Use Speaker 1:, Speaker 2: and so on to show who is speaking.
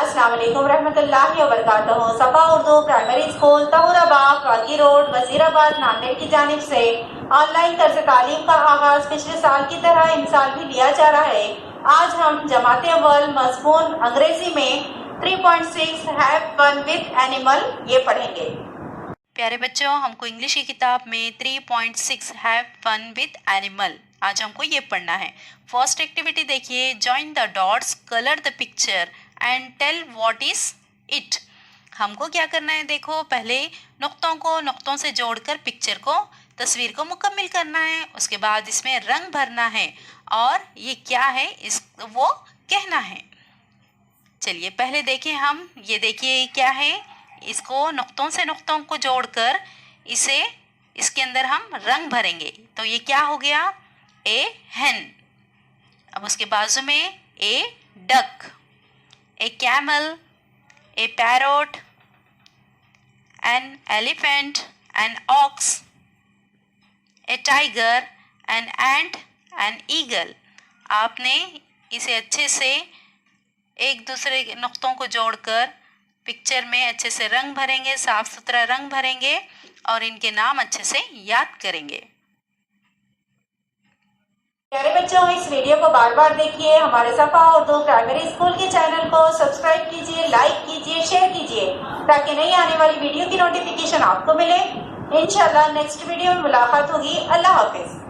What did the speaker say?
Speaker 1: अस्सलाम वालेकुम रहमतुल्लाहि व बरकातहू। सफा उर्दू प्राइमरी स्कूल तहुराबाग काकी रोड वजीराबाद नांदेड़ की जानिब से ऑनलाइन तर्ज तालीम का आगाज पिछले साल की तरह इन साल भी लिया जा रहा है। आज हम जमात अव्वल मज़मून अंग्रेजी में 3.6 हैव फन विद एनिमल ये पढ़ेंगे।
Speaker 2: प्यारे बच्चों, हमको इंग्लिश की किताब में 3.6 हैव फन विद एनिमल आज हमको ये पढ़ना है। फर्स्ट एक्टिविटी देखिए, join the dots, colour the picture and tell what is it. हमको क्या करना है, देखो पहले नुक्तों से जोड़कर पिक्चर को, तस्वीर को मुकम्मल करना है। उसके बाद इसमें रंग भरना है और ये क्या है इस वो कहना है। चलिए पहले देखें हम, ये देखिए क्या है, इसको नुक्तों को जोड़कर इसके अंदर हम रंग भरेंगे। तो ये क्या हो गया, ए हेन। अब उसके बाजू में a duck, a camel, a parrot, an elephant, an ox, a tiger, an ant, an eagle. आपने इसे अच्छे से एक दूसरे नुक्तों को जोड़कर पिक्चर में अच्छे से रंग भरेंगे, साफ सुथरा रंग भरेंगे और इनके नाम अच्छे से याद करेंगे।
Speaker 1: प्यारे बच्चों, इस वीडियो को बार बार देखिए। हमारे सफा उर्दू प्राइमरी स्कूल के चैनल को सब्सक्राइब कीजिए, लाइक कीजिए, शेयर कीजिए ताकि नई आने वाली वीडियो की नोटिफिकेशन आपको मिले। इंशाल्लाह नेक्स्ट वीडियो में मुलाकात होगी। अल्लाह हाफिज।